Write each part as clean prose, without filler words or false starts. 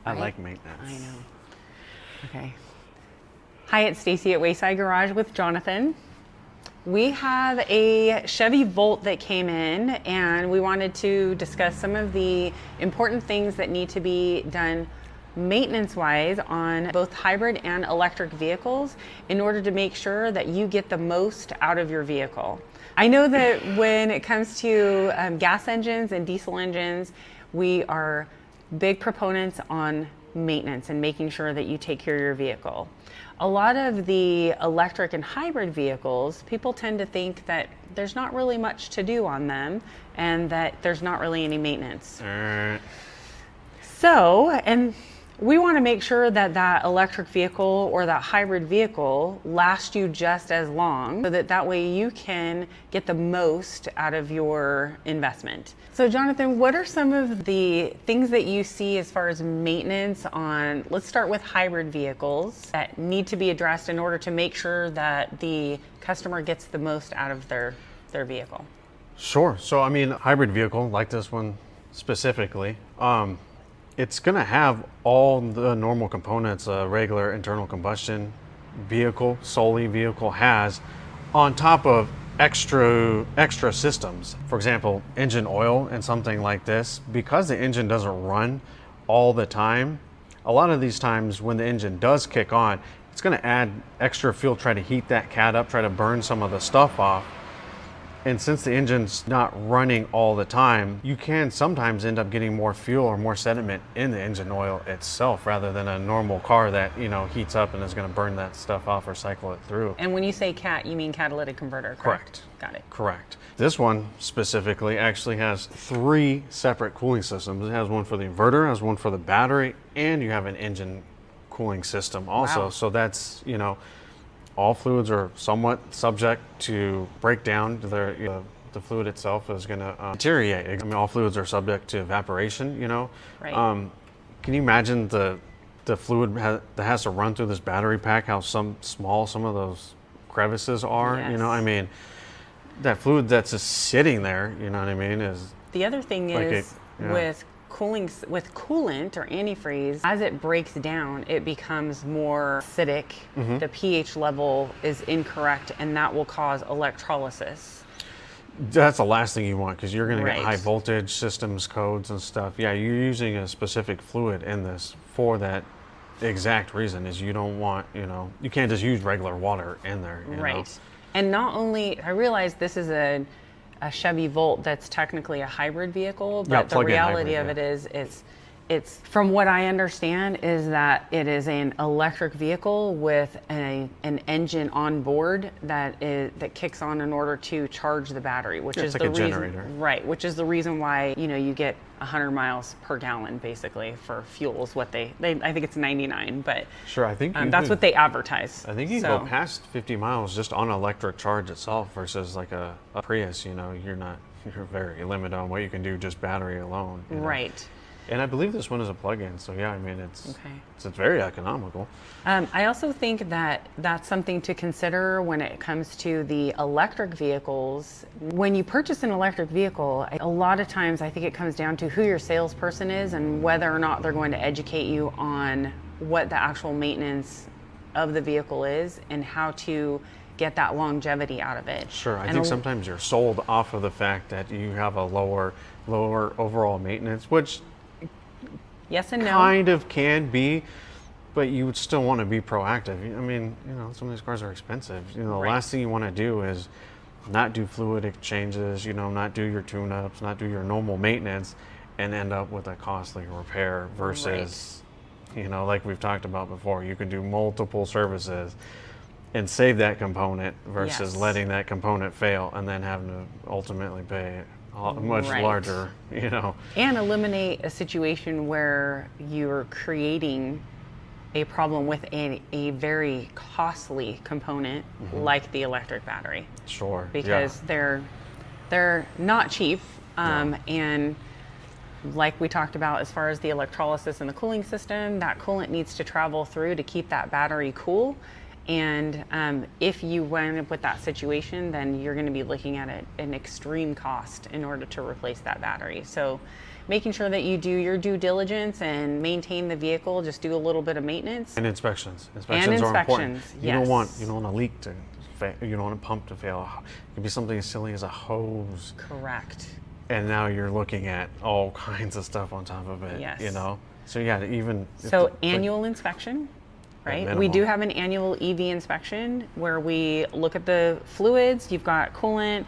I like maintenance. I know. Okay. Hi, it's Stacy at Wayside Garage with Jonathan. We have a Chevy Volt that came in, and we wanted to discuss some of the important things that need to be done maintenance-wise on both hybrid and electric vehicles in order to make sure that you get the most out of your vehicle. I know that when it comes to gas engines and diesel engines, we are big proponents on maintenance and making sure that you take care of your vehicle. A lot of the electric and hybrid vehicles, people tend to think that there's not really much to do on them and that there's not really any maintenance. And we want to make sure that that electric vehicle or that hybrid vehicle lasts you just as long so that way you can get the most out of your investment. So Jonathan, what are some of the things that you see as far as maintenance on, let's start with hybrid vehicles, that need to be addressed in order to make sure that the customer gets the most out of their vehicle? Sure. So I mean, hybrid vehicle like this one specifically, it's going to have all the normal components a regular internal combustion vehicle, solely vehicle has, on top of extra systems. For example, engine oil and something like this, because the engine doesn't run all the time, a lot of these times when the engine does kick on, it's going to add extra fuel, try to heat that cat up, try to burn some of the stuff off. And since the engine's not running all the time, you can sometimes end up getting more fuel or more sediment in the engine oil itself rather than a normal car that, you know, heats up and is going to burn that stuff off or cycle it through. And when you say CAT, you mean catalytic converter, correct? Got it. Correct. This one specifically actually has 3 separate cooling systems. It has one for the inverter, has one for the battery, and you have an engine cooling system also. Wow. So that's, you know, all fluids are somewhat subject to breakdown. The fluid itself is going to deteriorate. I mean, all fluids are subject to evaporation, you know. Right. Can you imagine the fluid that has to run through this battery pack, how small some of those crevices are? Yes. You know, I mean, that fluid that's just sitting there, you know what I mean, is... The other thing like is with coolant or antifreeze, as it breaks down, it becomes more acidic. Mm-hmm. The pH level is incorrect, and that will cause electrolysis. That's the last thing you want, because you're going to Right. get high voltage systems codes and stuff. Yeah, you're using a specific fluid in this for that exact reason, is you don't want, you know, you can't just use regular water in there. You Right. know? And not only, I realize this is a Chevy Volt that's technically a hybrid vehicle, but the reality of it is it's from what I understand is that it is an electric vehicle with an engine on board that kicks on in order to charge the battery, which is like the a reason, generator. right? Which is the reason why, you know, you get 100 miles per gallon basically for fuel is what they I think it's 99, but Sure, I think that's what they advertise. I think you can go past 50 miles just on electric charge itself versus like a Prius. You know, you're very limited on what you can do just battery alone. You know? Right. And I believe this one is a plug-in, so yeah, I mean it's very economical. I also think that that's something to consider when it comes to the electric vehicles. When you purchase an electric vehicle, a lot of times I think it comes down to who your salesperson is and whether or not they're going to educate you on what the actual maintenance of the vehicle is and how to get that longevity out of it. Sure, I think sometimes you're sold off of the fact that you have a lower overall maintenance, which yes and no. Kind of can be, but you would still want to be proactive. I mean, you know, some of these cars are expensive. You know, the last thing you want to do is not do fluid exchanges, you know, not do your tune-ups, not do your normal maintenance, and end up with a costly repair versus, you know, like we've talked about before, you can do multiple services and save that component versus letting that component fail and then having to ultimately pay much larger, you know. And eliminate a situation where you're creating a problem with a very costly component like the electric battery. Sure. Because they're not cheap. And like we talked about, as far as the electrolysis and the cooling system, that coolant needs to travel through to keep that battery cool. And if you wind up with that situation, then you're going to be looking at an extreme cost in order to replace that battery. So making sure that you do your due diligence and maintain the vehicle. Just do a little bit of maintenance. And inspections. Inspections are important. Inspections, You don't want yes. a leak to fail. You don't want a pump to fail. It could be something as silly as a hose. Correct. And now you're looking at all kinds of stuff on top of it. Yes. You know. So yeah, even So annual inspection, right? We minimum. do have an annual EV inspection where we look at the fluids. You've got coolant,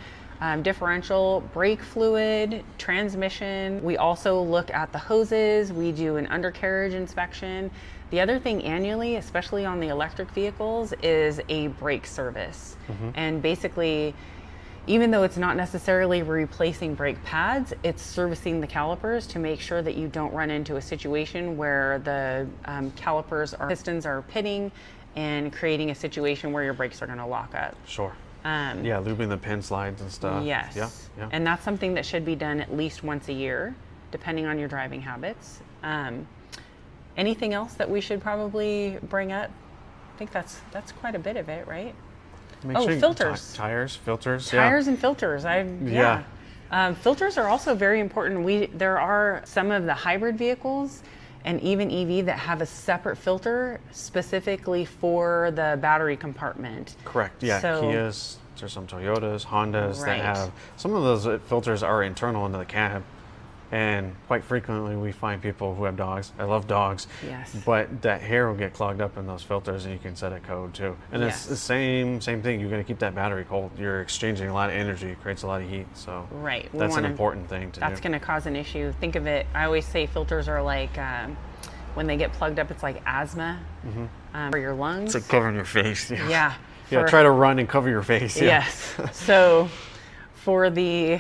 differential, brake fluid, transmission. We also look at the hoses. We do an undercarriage inspection. The other thing annually, especially on the electric vehicles, is a brake service. And basically, even though it's not necessarily replacing brake pads, it's servicing the calipers to make sure that you don't run into a situation where the pistons are pitting and creating a situation where your brakes are going to lock up. Sure. Yeah, lubing the pin slides and stuff. Yes. Yeah. And that's something that should be done at least once a year, depending on your driving habits. Anything else that we should probably bring up? I think that's quite a bit of it, right? Make Oh, sure you- filters. Tires, filters. Tires and filters. Filters are also very important. There are some of the hybrid vehicles and even EV that have a separate filter specifically for the battery compartment. Correct. Yeah. So- Kias. There's some Toyotas, Hondas Right. that have some of those filters are internal into the cab, and quite frequently we find people who have dogs. I love dogs. Yes. But that hair will get clogged up in those filters, and you can set a code too. And it's Yes. the same thing. You're going to keep that battery cold. You're exchanging a lot of energy. It creates a lot of heat. So Right. We that's an wanna- important thing to That's do. going to cause an issue. Think of it, I always say filters are like, when they get plugged up, it's like asthma for your lungs. So covering your face. Yeah. Yeah. for- Try to run and cover your face. Yeah. Yes. So for the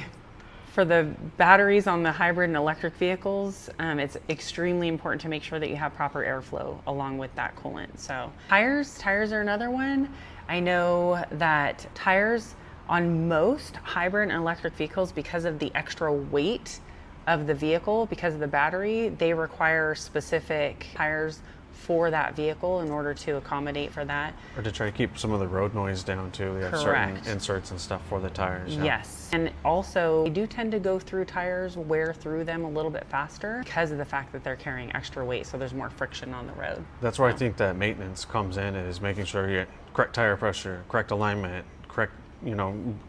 batteries on the hybrid and electric vehicles, it's extremely important to make sure that you have proper airflow along with that coolant. So tires are another one. I know that tires on most hybrid and electric vehicles, because of the extra weight of the vehicle, because of the battery, they require specific tires for that vehicle in order to accommodate for that. Or to try to keep some of the road noise down too. They have certain Correct. inserts and stuff for the tires. Yeah. Yes. And also, they do tend to go through tires, wear through them a little bit faster because of the fact that they're carrying extra weight, so there's more friction on the road. That's where I think that maintenance comes in, is making sure you get correct tire pressure, correct alignment, correct,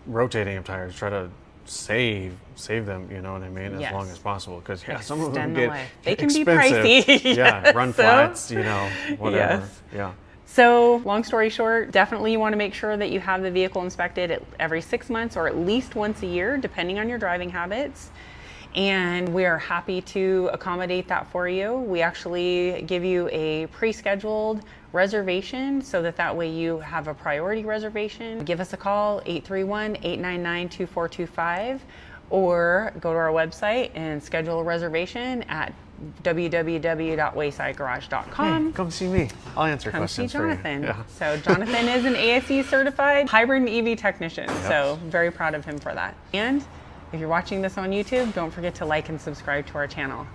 rotating of tires. Try to save them, you know what I mean, as Yes. long as possible. Because some of them Extend the get life. They can be expensive. pricey. Yeah, run So- flats, whatever. Yes. Yeah. So, long story short, definitely you want to make sure that you have the vehicle inspected every 6 months or at least once a year, depending on your driving habits. And we are happy to accommodate that for you. We actually give you a pre-scheduled reservation so that way you have a priority reservation. Give us a call, 831-899-2425, or go to our website and schedule a reservation at www.waysidegarage.com. Hey, come see me. I'll answer Come see questions for you. Jonathan. Yeah. So Jonathan is an ASE certified hybrid and EV technician. So very proud of him for that. And if you're watching this on YouTube, don't forget to like and subscribe to our channel.